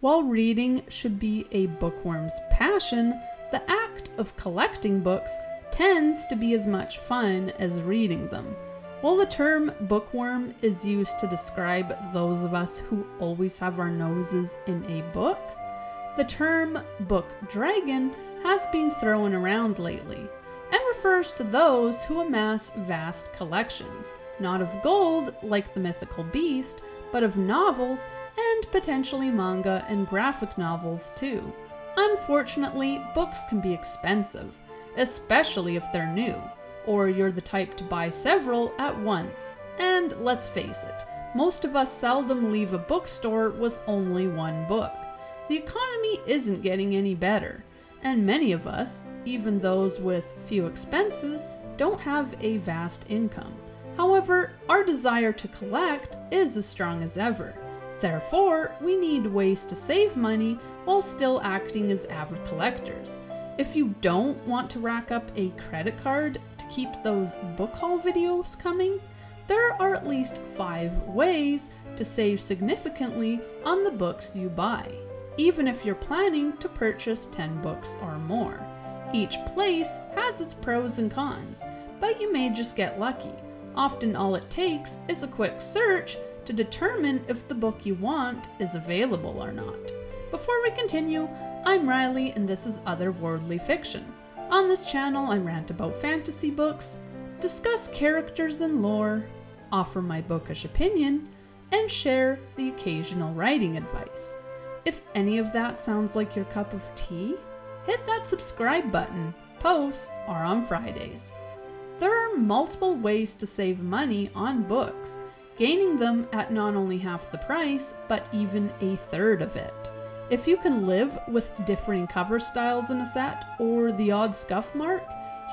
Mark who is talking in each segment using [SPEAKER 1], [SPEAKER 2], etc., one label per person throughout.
[SPEAKER 1] While reading should be a bookworm's passion, the act of collecting books tends to be as much fun as reading them. While the term bookworm is used to describe those of us who always have our noses in a book, the term book dragon has been thrown around lately and refers to those who amass vast collections, not of gold like the mythical beast, but of novels and potentially manga and graphic novels too. Unfortunately, books can be expensive, especially if they're new, or you're the type to buy several at once. And let's face it, most of us seldom leave a bookstore with only one book. The economy isn't getting any better, and many of us, even those with few expenses, don't have a vast income. However, our desire to collect is as strong as ever. Therefore, we need ways to save money while still acting as avid collectors. If you don't want to rack up a credit card to keep those book haul videos coming, there are at least 5 ways to save significantly on the books you buy, even if you're planning to purchase 10 books or more. Each place has its pros and cons, but you may just get lucky. Often all it takes is a quick search to determine if the book you want is available or not. Before we continue, I'm Riley and this is Otherworldly Fiction. On this channel I rant about fantasy books, discuss characters and lore, offer my bookish opinion, and share the occasional writing advice. If any of that sounds like your cup of tea, hit that subscribe button. Posts are on Fridays. There are multiple ways to save money on books, gaining them at not only half the price, but even a third of it. If you can live with differing cover styles in a set or the odd scuff mark,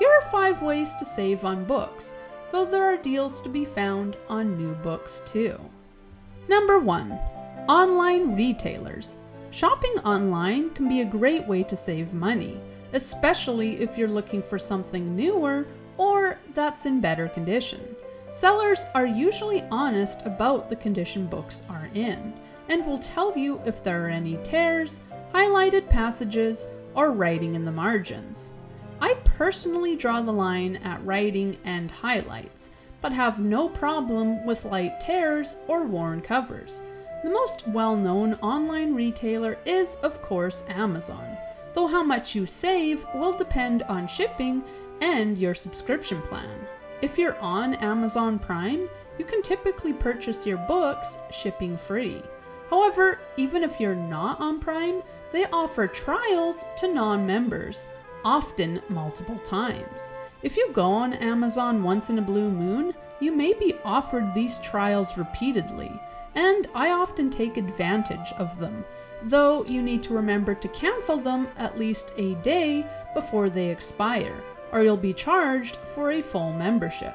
[SPEAKER 1] here are 5 ways to save on books, though there are deals to be found on new books too. Number 1. Online retailers. Shopping online can be a great way to save money, especially if you're looking for something newer or that's in better condition. Sellers are usually honest about the condition books are in, and will tell you if there are any tears, highlighted passages, or writing in the margins. I personally draw the line at writing and highlights, but have no problem with light tears or worn covers. The most well-known online retailer is, of course, Amazon, though how much you save will depend on shipping and your subscription plan. If you're on Amazon Prime, you can typically purchase your books shipping free. However, even if you're not on Prime, they offer trials to non-members, often multiple times. If you go on Amazon once in a blue moon, you may be offered these trials repeatedly, and I often take advantage of them, though you need to remember to cancel them at least a day before they expire, or you'll be charged for a full membership.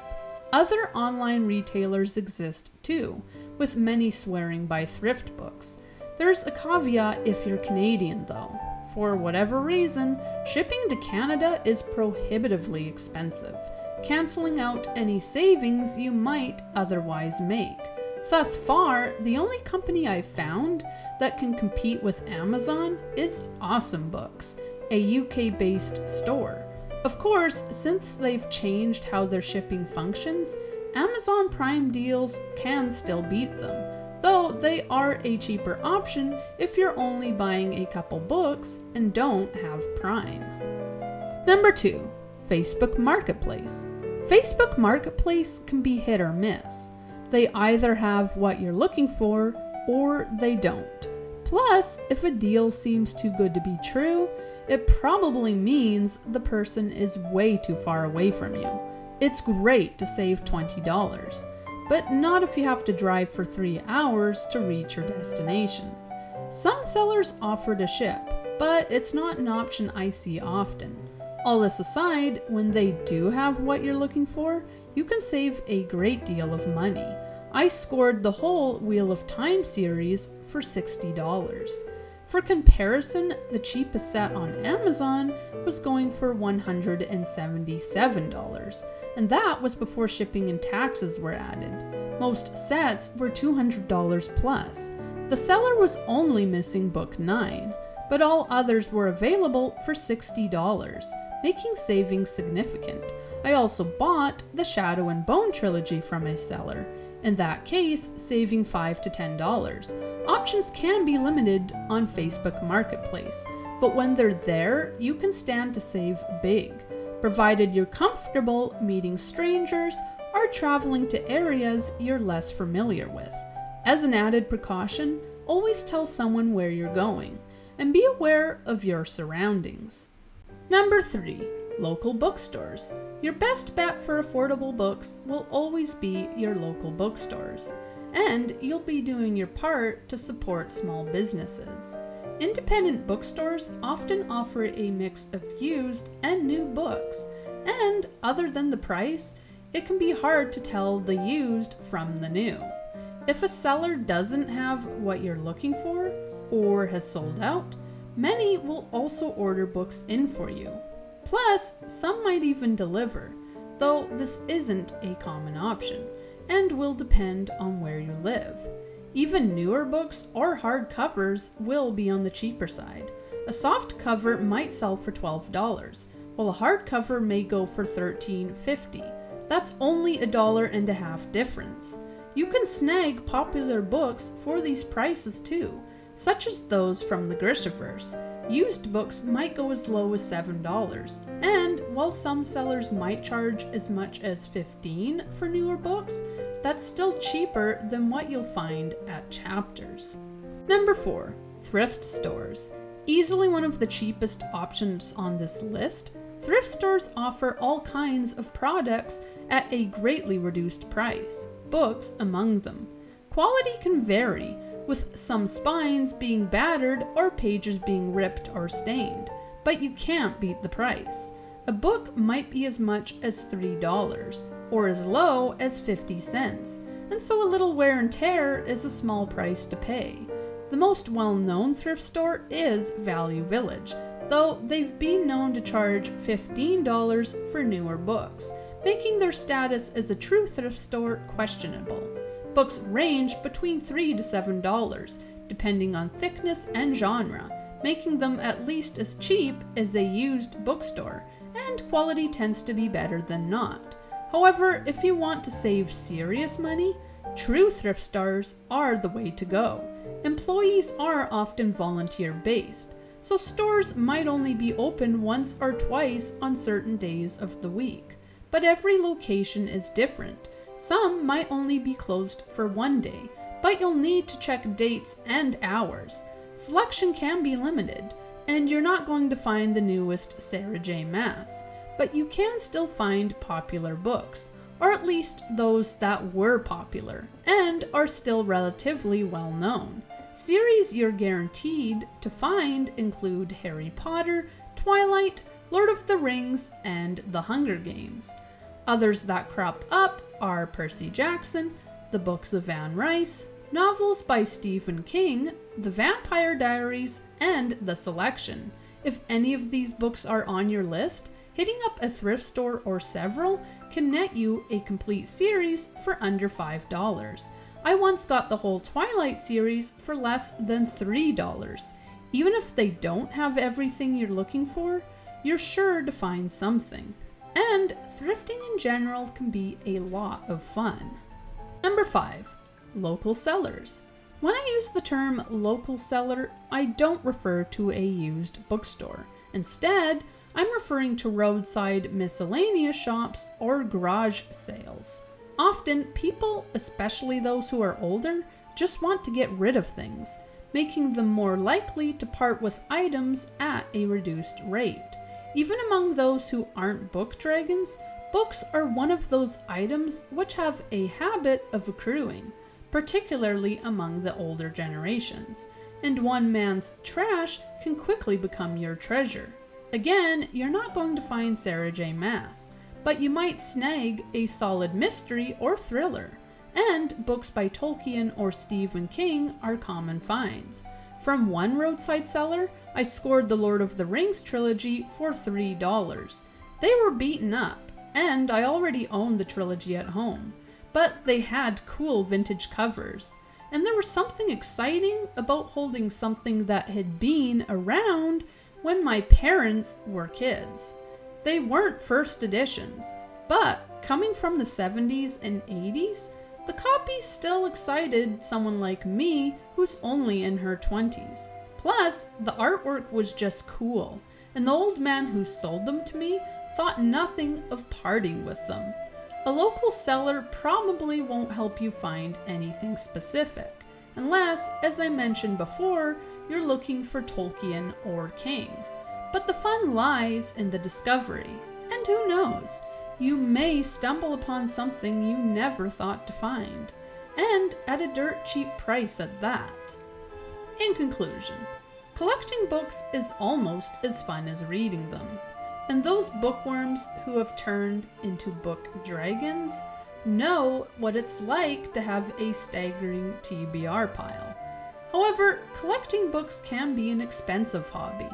[SPEAKER 1] Other online retailers exist too, with many swearing by thrift books. There's a caveat if you're Canadian though. For whatever reason, shipping to Canada is prohibitively expensive, canceling out any savings you might otherwise make. Thus far, the only company I've found that can compete with Amazon is Awesome Books, a UK-based store. Of course, since they've changed how their shipping functions, Amazon Prime deals can still beat them, though they are a cheaper option if you're only buying a couple books and don't have Prime. Number 2. Facebook Marketplace. Facebook Marketplace can be hit or miss. They either have what you're looking for or they don't. Plus, if a deal seems too good to be true, it probably means the person is way too far away from you. It's great to save $20, but not if you have to drive for 3 hours to reach your destination. Some sellers offer to ship, but it's not an option I see often. All this aside, when they do have what you're looking for, you can save a great deal of money. I scored the whole Wheel of Time series for $60. For comparison, the cheapest set on Amazon was going for $177, and that was before shipping and taxes were added. Most sets were $200 plus. The seller was only missing book 9, but all others were available for $60, making savings significant. I also bought the Shadow and Bone trilogy from a seller, in that case saving $5 to $10. Options can be limited on Facebook Marketplace, but when they're there, you can stand to save big, provided you're comfortable meeting strangers or traveling to areas you're less familiar with. As an added precaution, always tell someone where you're going, and be aware of your surroundings. Number 3. Local bookstores. Your best bet for affordable books will always be your local bookstores, and you'll be doing your part to support small businesses. Independent bookstores often offer a mix of used and new books, and other than the price, it can be hard to tell the used from the new. If a seller doesn't have what you're looking for or has sold out, many will also order books in for you. Plus, some might even deliver, though this isn't a common option, and will depend on where you live. Even newer books or hardcovers will be on the cheaper side. A soft cover might sell for $12, while a hardcover may go for $13.50. That's only $1.50 difference. You can snag popular books for these prices too, such as those from the Grishaverse. Used books might go as low as $7, and while some sellers might charge as much as $15 for newer books, that's still cheaper than what you'll find at Chapters. Number 4. Thrift stores. Easily one of the cheapest options on this list, thrift stores offer all kinds of products at a greatly reduced price, books among them. Quality can vary, with some spines being battered or pages being ripped or stained, but you can't beat the price. A book might be as much as $3 or as low as 50 cents, and so a little wear and tear is a small price to pay. The most well-known thrift store is Value Village, though they've been known to charge $15 for newer books, making their status as a true thrift store questionable. Books range between $3 to $7, depending on thickness and genre, making them at least as cheap as a used bookstore, and quality tends to be better than not. However, if you want to save serious money, true thrift stores are the way to go. Employees are often volunteer-based, so stores might only be open once or twice on certain days of the week, but every location is different. Some might only be closed for one day, but you'll need to check dates and hours. Selection can be limited, and you're not going to find the newest Sarah J. Maas, but you can still find popular books, or at least those that were popular, and are still relatively well known. Series you're guaranteed to find include Harry Potter, Twilight, Lord of the Rings, and The Hunger Games. Others that crop up are Percy Jackson, the books of Anne Rice, novels by Stephen King, The Vampire Diaries, and The Selection. If any of these books are on your list, hitting up a thrift store or several can net you a complete series for under $5. I once got the whole Twilight series for less than $3. Even if they don't have everything you're looking for, you're sure to find something. And thrifting in general can be a lot of fun. Number 5. Local sellers. When I use the term local seller, I don't refer to a used bookstore. Instead, I'm referring to roadside miscellaneous shops or garage sales. Often, people, especially those who are older, just want to get rid of things, making them more likely to part with items at a reduced rate. Even among those who aren't book dragons, books are one of those items which have a habit of accruing, particularly among the older generations, and one man's trash can quickly become your treasure. Again, you're not going to find Sarah J. Maas, but you might snag a solid mystery or thriller, and books by Tolkien or Stephen King are common finds. From one roadside seller, I scored the Lord of the Rings trilogy for $3. They were beaten up, and I already owned the trilogy at home, but they had cool vintage covers. and there was something exciting about holding something that had been around when my parents were kids. They weren't first editions, but coming from the 70s and 80s, the copies still excited someone like me who's only in her 20s. Plus, the artwork was just cool, and the old man who sold them to me thought nothing of parting with them. A local seller probably won't help you find anything specific, unless, as I mentioned before, you're looking for Tolkien or King. But the fun lies in the discovery, and who knows, you may stumble upon something you never thought to find, and at a dirt cheap price at that. In conclusion, collecting books is almost as fun as reading them, and those bookworms who have turned into book dragons know what it's like to have a staggering TBR pile. However, collecting books can be an expensive hobby,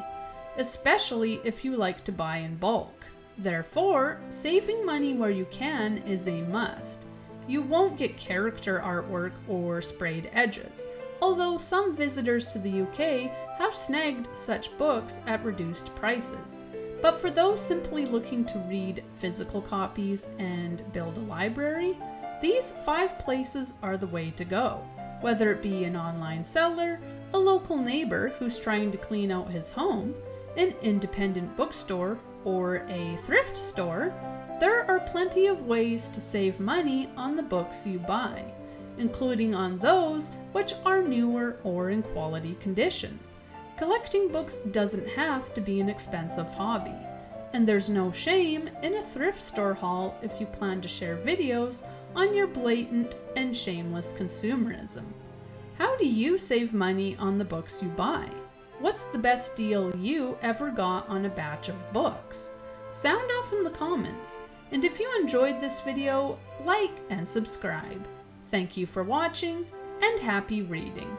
[SPEAKER 1] especially if you like to buy in bulk. Therefore, saving money where you can is a must. You won't get character artwork or sprayed edges, although some visitors to the UK have snagged such books at reduced prices. But for those simply looking to read physical copies and build a library, these 5 places are the way to go. Whether it be an online seller, a local neighbor who's trying to clean out his home, an independent bookstore, or a thrift store, there are plenty of ways to save money on the books you buy, including on those which are newer or in quality condition. Collecting books doesn't have to be an expensive hobby, and there's no shame in a thrift store haul if you plan to share videos on your blatant and shameless consumerism. How do you save money on the books you buy? What's the best deal you ever got on a batch of books? Sound off in the comments, and if you enjoyed this video, like and subscribe. Thank you for watching, and happy reading!